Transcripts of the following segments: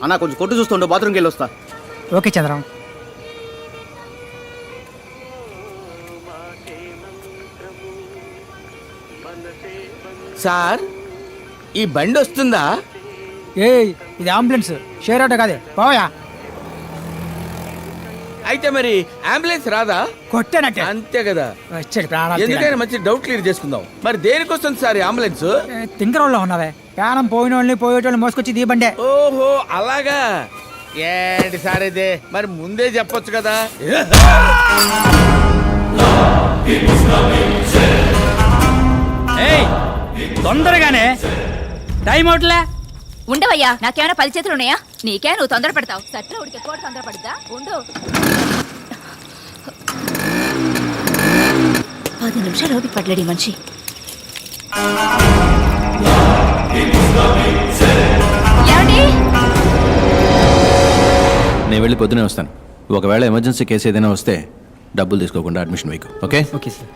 అన్న కొంచెం కొట్టు చూస్తుండే, బాత్రూమ్కి వెళ్ళి వస్తా. ఓకే చంద్రం. సార్ ఈ బండి వస్తుందా? ఏ ఇది అంబులెన్స్, షేర్ ఆటో కాదే, పోయా. అయితే మరి అంబులెన్స్ రాదా? కొట్టానంటే అంతే కదా. వచ్చాడు ప్రాణాలు. ఎందుకైనా మంచి డౌట్ క్లియర్ చేసుకుందాం. మరి దేనికి వస్తుంది సార్ అంబులెన్స్? తింకరంలో ఉన్నావే, ప్రాణం పోయిన వాళ్ళని పోయేటోళ్ళని మోసుకొచ్చి దీ బండే. ఓహో అలాగా. ఏంటి సార్ ఇదే, మరి ముందే చెప్పొచ్చు కదా. తొందరగానే టైం అవుట్లే. ఉండవయ్యా, నాకేమైనా 10 చేతులు ఉన్నాయా? నీకే, నువ్వు తొందర పడతావు. సట్లో ఉడికే కోడి తొందర పడుద్దా? ఉండు. 10 నిమిషాలు ఓపిక పడలేడు ఈ మనిషి. ఏమండి? నేను వెళ్ళి పొద్దునే వస్తాను. ఒకవేళ ఎమర్జెన్సీ కేసు ఏదైనా వస్తే డబ్బులు తీసుకోకుండా అడ్మిషన్ వేయకు. ఓకే? Okay sir.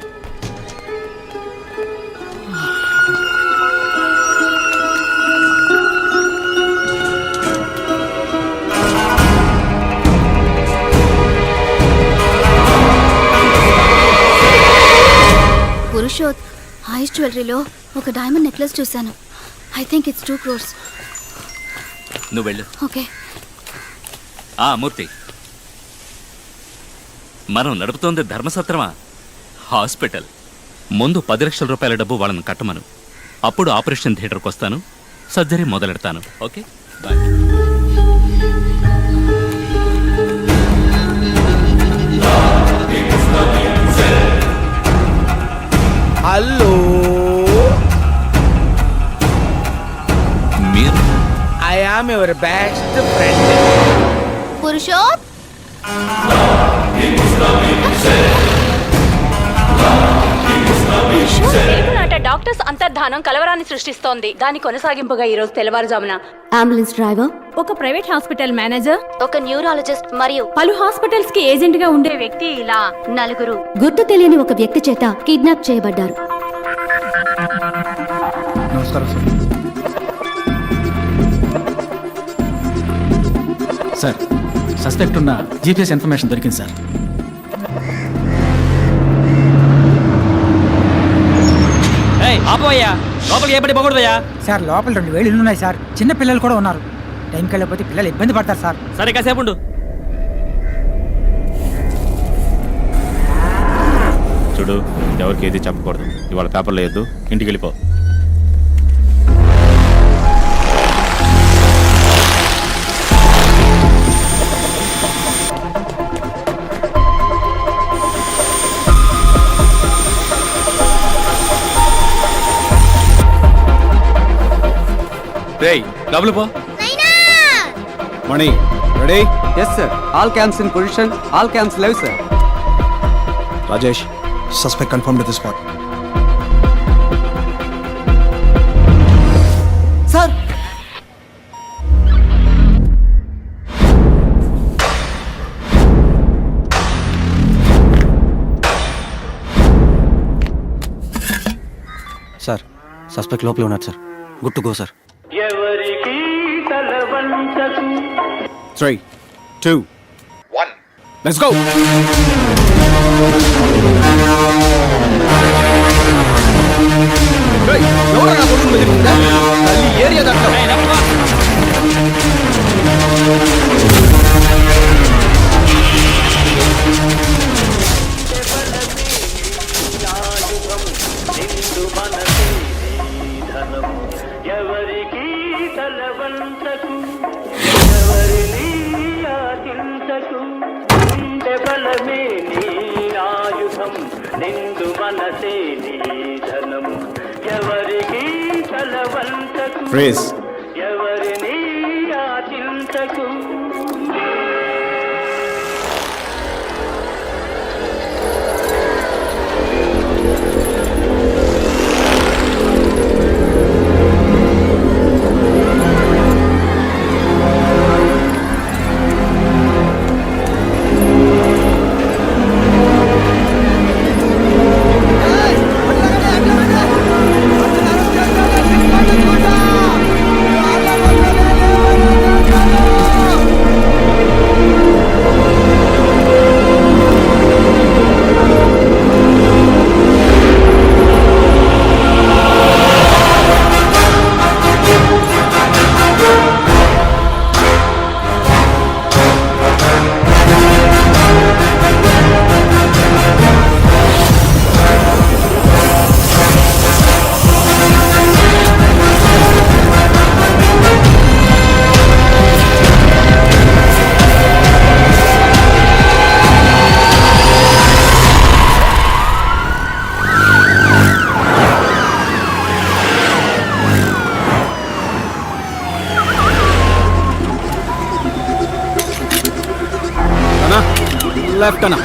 పురుషోత్ ఐస్ జ్యువెలరీలో ఒక డైమండ్ నెక్లెస్ చూశాను. I think it's 2 crores. నువ్వు వెళ్ళు. ఓకే. మూర్తి, మనం నడుపుతోంది ధర్మసత్రమా, హాస్పిటల్. ముందు 10 లక్షల రూపాయల డబ్బు వాళ్ళని కట్టమను. అప్పుడు ఆపరేషన్ థియేటర్కి వస్తాను, సర్జరీ మొదలెడతాను. Okay bye. హలో, మీరు? I am your best friend. Purushoth నాట డాక్టర్స్ అంతర్ధానం కలవరాన్ని సృష్టిస్తోంది. దాని కొనసాగింపుగా ఈ రోజు తెల్లవారుజామున అంబులెన్స్ డ్రైవర్, ఒక ప్రైవేట్ హాస్పిటల్ మేనేజర్, ఒక న్యూరాలజిస్ట్ మరియు పలు హాస్పిటల్స్ కి ఏజెంట్ గా ఉండే వ్యక్తి ఇలా 4 గుర్తు తెలియని ఒక వ్యక్తి చేత కిడ్నాప్ చేయబడ్డారు. నమస్కారం సార్. సస్పెక్ట్ ఉన్న జీపీఎస్ ఇన్ఫర్మేషన్ దొరికింది సార్. ఆపోయ్యా, లోపలికి ఏపడి పోకూడదయ్యా. సార్ లోపల 2,000 ఇల్లు ఉన్నాయి సార్. చిన్న పిల్లలు కూడా ఉన్నారు. టైంకి వెళ్ళకపోతే పిల్లలు ఇబ్బంది పడతారు సార్. సరే కాసేపు ఉండు. చూడు, ఎవరికి ఏది చెప్పకూడదు. ఇవాళ పేపర్లో వేయద్దు, ఇంటికి వెళ్ళిపో. రేయ్, డబ్బులు పో. Mani ready? Yes sir. All camps in position. All camps live sir. Rajesh, suspect confirmed at the spot. Sir sir, suspect లోపల ఉన్నాడు sir. Good to go sir. 3, 2, 1, let's go. ఎవరన్నా కొడుతుంది తల్లి ఏరియా దాంట్లో. ఎవరికి తలవంతకు ఎవరిని ఆశించకు, నిండె బలమే నీ ఆయుధం, నిండు మనసే నీ ధనం. ఎవరికి తలవంతకు, ఎవరిని ఆశించకు. లెఫ్ట్ అన్న.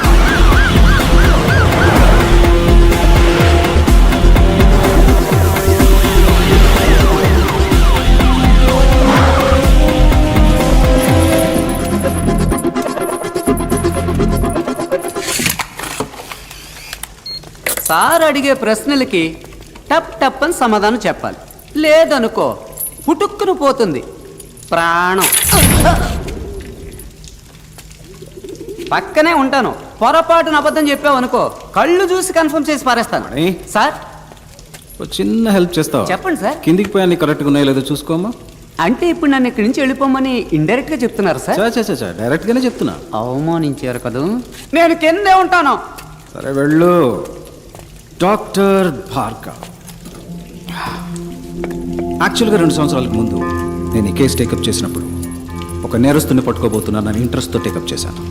సార్ అడిగే ప్రశ్నలకి టప్ టప్ అని సమాధానం చెప్పాలి. లేదనుకో పుటుక్కును పోతుంది ప్రాణం. పక్కనే ఉంటాను, పొరపాటున అబద్ధం చెప్పావు అనుకో కళ్ళు చూసి కన్ఫర్మ్ చేసి పారేస్తాను. సార్ ఓ చిన్న హెల్ప్ చేస్తావా? చెప్పండి సార్. కిందికి పోయి అన్ని కరెక్ట్గా ఉన్నాయో లేదో చూసుకోమా. అంటే ఇప్పుడు నన్ను ఇక్కడి నుంచి వెళ్ళిపోమని ఇండైరెక్ట్ గా చెప్తున్నారు సార్. డైరెక్ట్గానే చెప్తున్నా. అవమానించారు కదూ, నేను కిందే ఉంటాను. సరే వెళ్ళు. డాక్టర్ భార్గవ్. యాక్చువల్గా 2 సంవత్సరాలకు ముందు నేను ఈ కేసు టేకప్ చేసినప్పుడు ఒక నేరస్తుని పట్టుకోబోతున్నానని ఇంట్రెస్ట్తో టేకప్ చేశాను.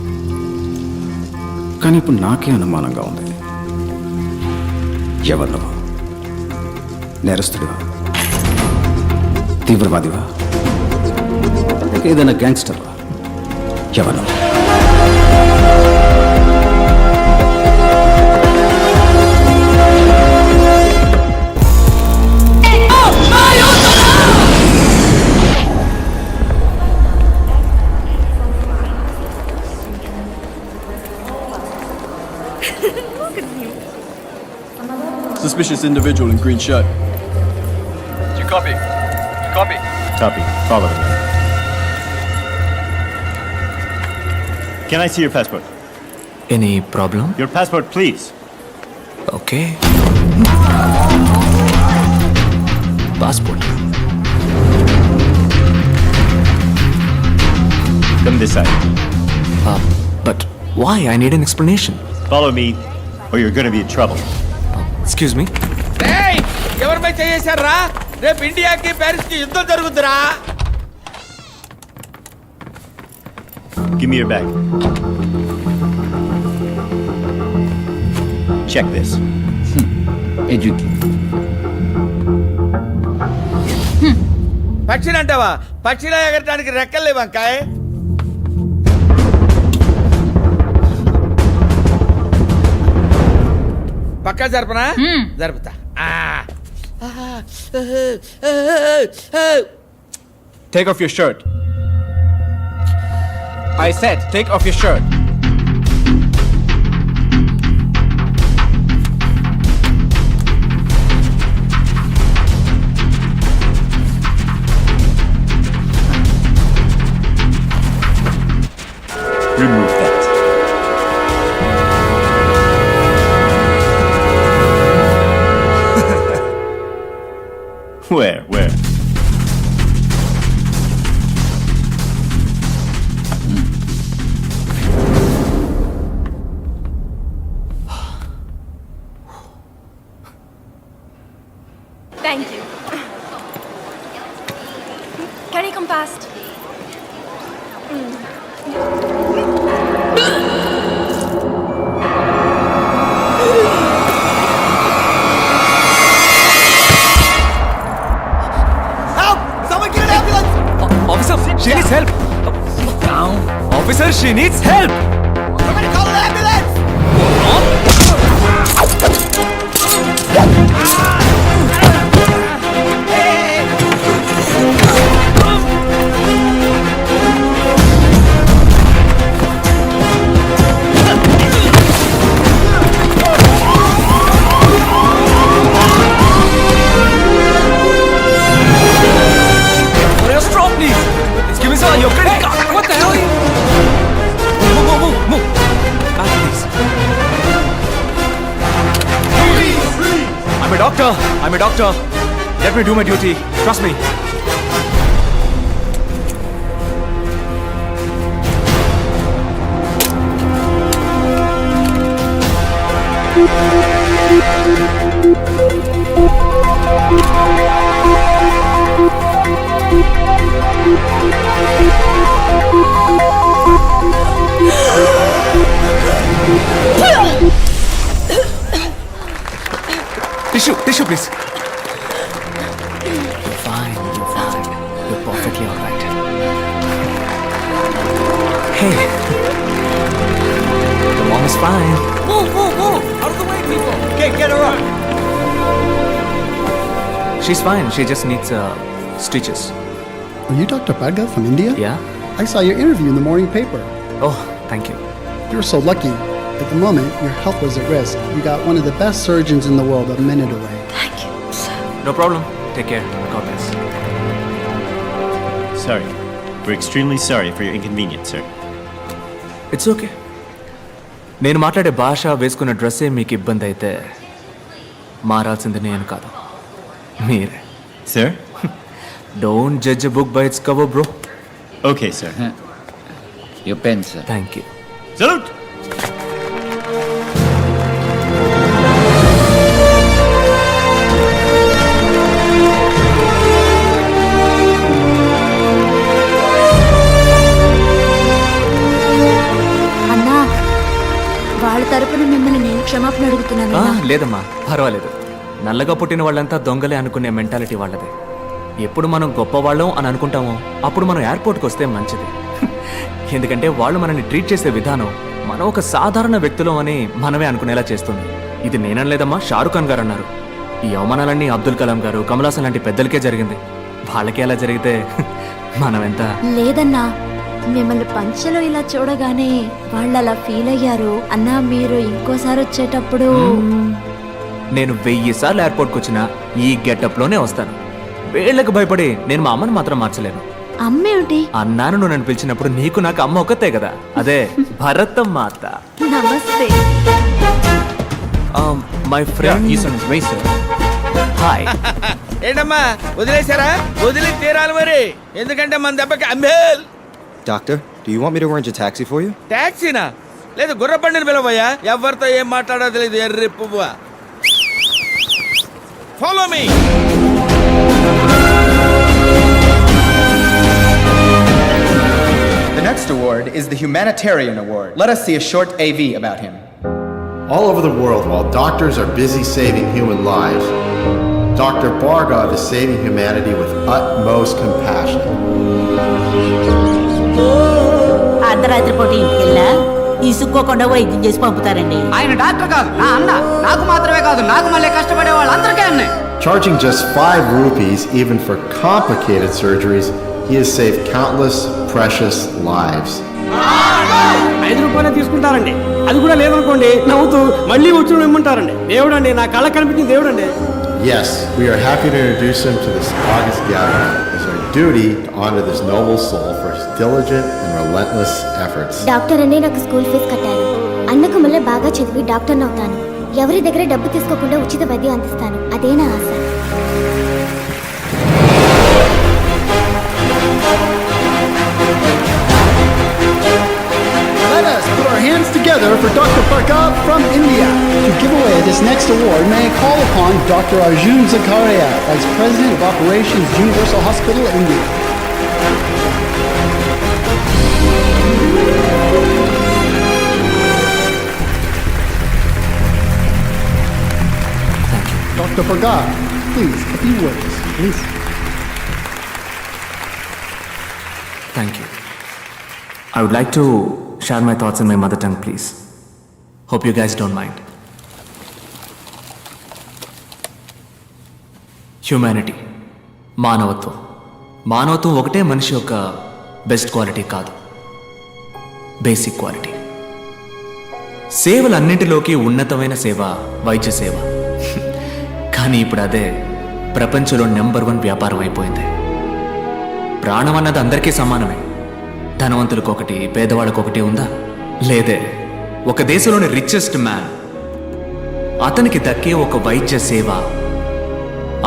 కానీ ఇప్పుడు నాకే అనుమానంగా ఉంది. ఎవరు నువ్వు? నేరస్తుడివా, తీవ్రవాదివా, లేక ఏదైనా గ్యాంగ్స్టర్వా? ఎవరు నువ్వు? Suspicious individual in green shirt. Do you copy? Copy. Copy. Follow me. Can I see your passport? Any problem? Your passport, please. Okay. Passport. Come this side. But why? I need an explanation. Follow me, or you're going to be in trouble. Excuse me? ఏయ్, ఎవరిపై చేశారా? రేపు ఇండియాకి Paris కి యుద్ధం జరుగుతురా. Give me your bag. Check this. పక్షిని అంటావా? పక్షిలా ఎగరడానికి రెక్కలు లేవంకాయ్. పక్కా జరపనా? జరుపుతా. Take off your shirt. I said, take off your shirt. Remove that. Where? Thank you. Can you come past? Officer, she needs help. Officer, she needs help. Somebody call an ambulance. Stop, please. Give me some your credit card. What the hell? Move. Back, please. I'm a doctor. Let me do my duty. Trust me. Tissue, please. You're fine. You're perfectly all right. Hey. fine. Move, move, move! Out of the way, people! Get her up! She's fine. She just needs stitches. Are you Dr. Bhargav from India? Yeah? I saw your interview in the morning paper. Oh, thank you. You were so lucky. At the moment, your health was at risk. You got one of the best surgeons in the world a minute away. Thank you, sir. No problem. Take care. God bless. Sorry. We're extremely sorry for your inconvenience, sir. It's okay. నేను మాట్లాడే భాష వేసుకున్న డ్రెస్సే మీకు ఇబ్బంది అయితే మారాల్సింది నేను కాదు, మీరే. Sir? Don't judge a book by its cover bro. Okay, sir. Your pen, sir. Thank you. Salute! అన్నా, వాళ్ళ తరపున మిమ్మల్ని నేను క్షమాపణ అడుగుతున్నాను. లేదమ్మా, పర్వాలేదు. నల్లగా పుట్టిన వాళ్ళంతా దొంగలే అనుకునే మెంటాలిటీ వాళ్ళదే. ఎప్పుడు మనం గొప్పవాళ్ళం అని అనుకుంటామో అప్పుడు మనం ఎయిర్పోర్ట్కి వస్తే మంచిది. ఎందుకంటే వాళ్ళు మనల్ని ట్రీట్ చేసే విధానం మనం ఒక సాధారణ వ్యక్తులం అని మనమే అనుకునేలా చేస్తుంది. ఇది నేననలేదమ్మా, షారుఖ్ ఖాన్ గారు అన్నారు. ఈ అవమానాలన్నీ అబ్దుల్ కలాం గారు, కమల్ హాసన్ లాంటి పెద్దలకే జరిగింది. వాళ్ళకి అలా జరిగితే మనం ఎంత. లేదన్నా, మిమ్మల్ని పంచలో ఇలా చూడగానే వాళ్ళు అలా ఫీల్ అయ్యారు. అన్నా, మీరు ఇంకోసారి వచ్చేటప్పుడు నేను 1000 సార్లు ఎయిర్పోర్ట్కి వచ్చినా ఈ గెటప్లోనే వస్తాను. వీళ్ళకి భయపడి నేను మా అమ్మని మాత్రం మార్చలేను. అమ్మేమిటి? అన్నాను, నువ్వు నన్ను పిలిచినప్పుడు నీకు నాకు అమ్మ ఒక్కతే కదా, అదే భరతం మాత. నమస్తే. My friend hi. ఏంటమ్మా వదిలేశారా? వదిలి తీరాలి మరి, ఎందుకంటే మన దెబ్బకి అంబేల్. Doctor, do you want me to arrange a taxi for you? టాక్సీనా? లేదు, గుర్రబండిని పిలవయ్యా. ఎవరితో ఏం మాట్లాడో తెలియదు, ఎర్రి పువ్వా. Follow me. The next award is the Humanitarian Award. Let us see a short AV about him. All over the world, while doctors are busy saving human lives, Dr. Bhargav is saving humanity with utmost compassion. అర్ధరాత్రి పూట ఇంటికి వెళ్ళా ఇసుక్కోకుండా వైద్యం చేసి పంపుతారండి. ఆయన doctor కాదు, నా అన్న. నాకు మాత్రమే కాదు, నాకు మళ్ళీ కష్టపడే వాళ్ళందరికీ అన్నే. Charging just 5 rupees even for complicated surgeries, he has saved countless precious lives. 5 రూపాయలే తీసుకుంటారండి. అది కూడా లేదనుకోండి, నవ్వుతూ మళ్ళీ వచ్చి ఇమ్మంటారండి. దేవుడండి, నా కళ్ళ కనిపించిన దేవుడండి. Yes, we are happy to introduce him to this August gathering. It's our duty to honor this noble soul for his diligent and relentless efforts. Doctor అండి, నాకు స్కూల్ ఫీజు కట్టాను. అన్నకు మళ్ళీ బాగా చదివి డాక్టర్ని అవుతాను. ఎవరి దగ్గర డబ్బు తీసుకోకుండా ఉచిత వైద్యం అందిస్తాను. అదే నా ఆశ. Let us put our hands together for Dr. Bhargav from India. To give away this next award, may I call upon Dr. Arjun Zakaria, Vice President of Operations, Universal Hospital, India. Dr. Bhargav, please, a few words, please. Thank you. I would like to share my thoughts in my mother tongue, please. Hope you guys don't mind. Humanity, మానవత్వం. మానవత్వం ఒకటే మనిషి యొక్క best quality కాదు, basic quality. సేవలన్నింటిలోకి ఉన్నతమైన సేవ వైద్య సేవ. కానీ ఇప్పుడు అదే ప్రపంచంలో నెంబర్ 1 వ్యాపారం అయిపోయింది. ప్రాణం అన్నది అందరికీ సమానమే. ధనవంతులకు ఒకటి, పేదవాళ్ళకు ఒకటి ఉందా? లేదే. ఒక దేశంలోని రిచెస్ట్ మ్యాన్, అతనికి దక్కే ఒక వైద్య సేవ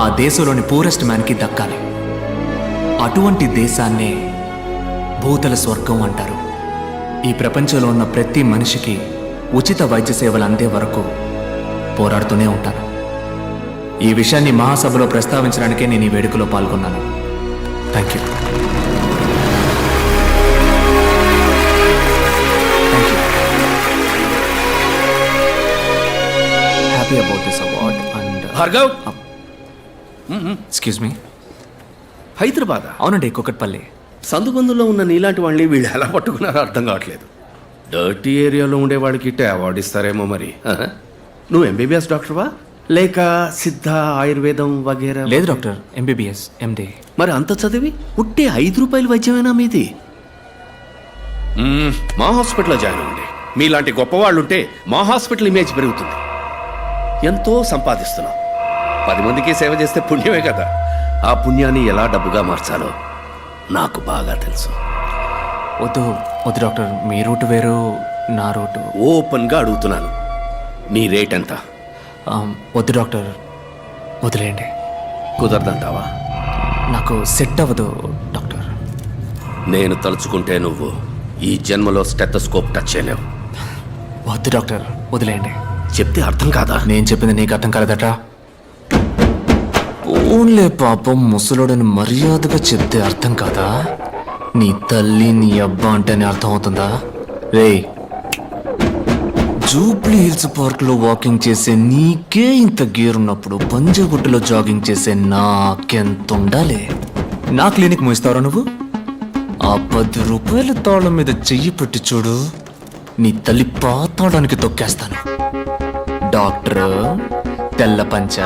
ఆ దేశంలోని పూరెస్ట్ మ్యాన్కి దక్కాలి. అటువంటి దేశాన్నే భూతల స్వర్గం అంటారు. ఈ ప్రపంచంలో ఉన్న ప్రతి మనిషికి ఉచిత వైద్య సేవలు అందే వరకు పోరాడుతూనే ఉంటాను. ఈ విషయాన్ని మహాసభలో ప్రస్తావించడానికే నేను ఈ వేడుకలో పాల్గొన్నాను. Thank you. Happy about this award and Bhargav, excuse me. Hyderabad? అవునండి, కుకట్పల్లి. సందుబందులో ఉన్న నీలాంటి వాళ్ళని వీళ్ళు ఎలా పట్టుకున్నారో అర్థం కావట్లేదు. డర్టీ ఏరియాలో ఉండేవాడికి ఇట్టే అవార్డు ఇస్తారేమో మరి. నువ్వు ఎంబీబీఎస్ డాక్టర్వా లేక సిద్ధ ఆయుర్వేదం వగేరా? లేదు డాక్టర్, ఎంబీబీఎస్ ఎండి. మరి అంత చదివి ఉట్టే 5 రూపాయల వైద్యమేనా మీది? మా హాస్పిటల్లో జాయిన్ అవ్వండి. మీలాంటి గొప్పవాళ్ళు ఉంటే మా హాస్పిటల్ ఇమేజ్ పెరుగుతుంది. ఎంతో సంపాదిస్తున్నాం. 10 మందికి సేవ చేస్తే పుణ్యమే కదా. ఆ పుణ్యాన్ని ఎలా డబ్బుగా మార్చాలో నాకు బాగా తెలుసు. వద్దు వద్దు డాక్టర్, మీ రూట్ వేరు, నా రూటు. ఓపెన్గా అడుగుతున్నాను, నీ రేట్ ఎంత? వద్దు డాక్టర్, వదిలేయండి. కుదరదంటావా? నాకు సెట్ అవ్వదు డాక్టర్. నేను తలుచుకుంటే నువ్వు ఈ జన్మలో స్టెథోస్కోప్ టచ్ చేయలేవు. వద్దు డాక్టర్, వదిలేయండి. చెప్తే అర్థం కాదా? నేను చెప్పింది నీకు అర్థం కాలేదట. ఓన్లే పాపం, ముసలోడని మర్యాదగా చెప్తే అర్థం కాదా? నీ తల్లి నీ అబ్బా అంటేనే అర్థం అవుతుందా? రే, జూబ్లీ హిల్స్ పార్క్ లో వాకింగ్ చేసే నీకే ఇంత గేర్ ఉన్నప్పుడు పంజగుట్టలో జాగింగ్ చేసే నాకెంత ఉండాలి? నా క్లినిక్ మూయిస్తావరా నువ్వు? ఆ 10 రూపాయల తాళం మీద చెయ్యి పెట్టి చూడు, నీ తల్లి పాతాడానికి తొక్కేస్తాను. డాక్టర్ తెల్ల పంచ,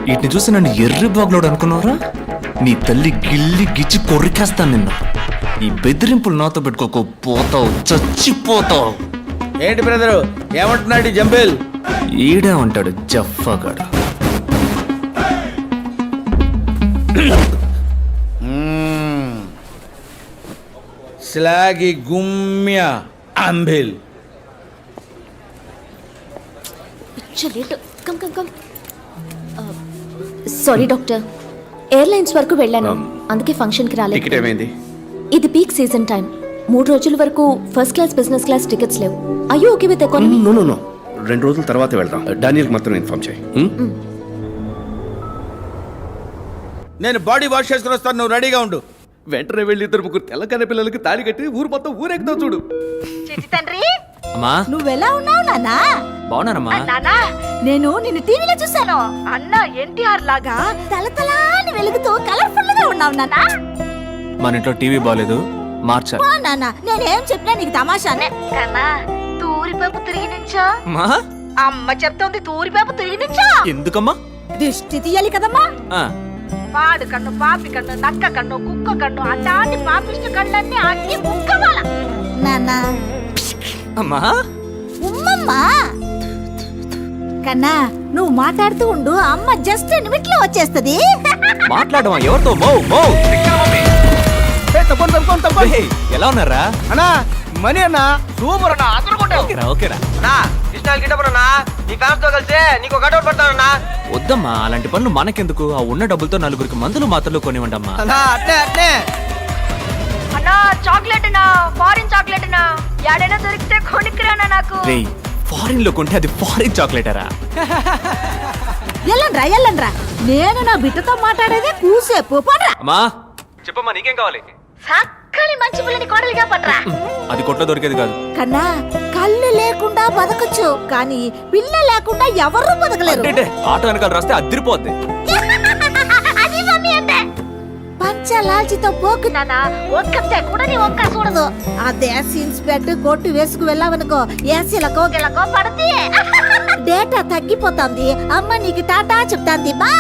వీటిని చూసి నన్ను ఎర్రి బాగులోడు అనుకున్నారా? నీ తల్లి గిల్లి గిచ్చి కొరికేస్తాను నిన్ను. ఈ బెదిరింపులు నాతో పెట్టుకోకు, పోతావు, చచ్చిపోతావు. ఏంటి బ్రదరు ఏమంటున్నాడు జంబేల్? ఈడే ఉంటాడు జఫ్ఫాగాడు. స్లాగి గుమ్య అంబిల్. సారీ డాక్టర్, ఎయిర్లైన్స్ వరకు వెళ్ళాను, అందుకే ఫంక్షన్కి రాలేదు. టికెట్ ఏమైంది? ఇది పీక్ సీజన్ టైం. 3 రోజుల వరకు first class business class tickets లేవు. అయ్యో ఓకే విత్ ఎకానమీ? నో 2 రోజుల తర్వాత వెళ్దాం. డానియల్ మాత్రం ఇన్ఫార్మ్ చేయి. నేను బాడీ వాష్ చేసుకుని వస్తాను, నువ్వు రెడీగా ఉండు. వెంటనే వెళ్ళి 2 తెల్లకన్న పిల్లలకి తాళి కట్టి ఊరు మొత్తం ఊరేగుతావు చూడు. తండ్రి, అమ్మా నువ్వెలా ఉన్నావు నాన్నా? బాగున్నానమ్మా. నానా, నేను నిన్ను టీవీలో చూశాను. అన్న ఎన్టీఆర్ లాగా తలతలాని వెలుగుతూ కలర్ఫుల్ గా ఉన్నావు నాన్నా. మన ఇంట్లో టీవీ బాగాలేదు, మార్చాలి. నాన్న, నేనేం చెప్పినా నీకు తమాషానే కన్నా. తూరిపేపు తిరిగి నుంచో మా అమ్మ చెప్తోంది, తూరిపేపు తిరిగి నుంచో. ఎందుకమ్మా? దిష్టి తీయాలి కదమ్మా. ఆ, పాడు కన్ను, పాపి కన్ను, నక్క కన్ను, కుక్క కన్ను, అట్లాంటి పాపిష్ట కళ్ళన్నీ అన్ని ముక్కవాల. నాన్న అమ్మా ఉమ్మమ్మా. కన్నా, నువ్వు మాట్లాడుతూ ఉండు, అమ్మ జస్ట్ నిమిట్లో వచ్చేస్తది. మాట్లాడమా? ఎవరితో? మో మో ఏయ్, ఎలా ఉన్నారా అన్నా? మనీ అన్న సూపర్ అన్న, అదరగొట్టావు. ఓకేరా ఓకేరా. నీ ఫ్యాన్స్ తో కలిసి నీకు ఒక అవుట్ పడతానన్నా. వద్దమ్మా, అలాంటి పనులు మనకెందుకు? ఆ ఉన్న డబ్బులతో 4 మందులు మాత్రలు కొనివ్వండమ్మా. అట్నే అట్నే. అన్నా, చాక్లెట్ నా, ఫారిన్ చాక్లెట్ నా, యాడైనా దొరికితే కొనుక్కురానా నాకు. రేయ్, ఫారిన్ లో కొంటే అది ఫారిన్ చాక్లెటరా? ఎల్లండ్రా ఎల్లండ్రా, నేను నా బిడ్డతో మాట్లాడేదే కూసేపు. పోన్రా. అమ్మా చెప్పమ్మా, నీకేం కావాలి? సక్కని మంచి పిల్లని కోడలిగా పట్రా. అది కొట్లో దొరికేది కాదు కన్నా, కళ్ళు లేకుండా బతకచ్చు, కానీ పిల్ల లేకుండా ఎవరు బతకలేరు. అంటే ఆటో వెనకాల రాస్తే అదిరిపోద్ది. అది మమ్మీ అంటే పంచ లాల్చితో పోకు నానా, ఒక్కతే కూడా నీ ఒక్క చూడదు. అదే సీన్స్ పెట్టి కొట్టు వేసుకు వెళ్ళావనుకో, ఏసీలకో గిలకో పడతాయి. డేటా తగ్గిపోతుంది. అమ్మ నీకు టాటా చెప్తాంది. బా.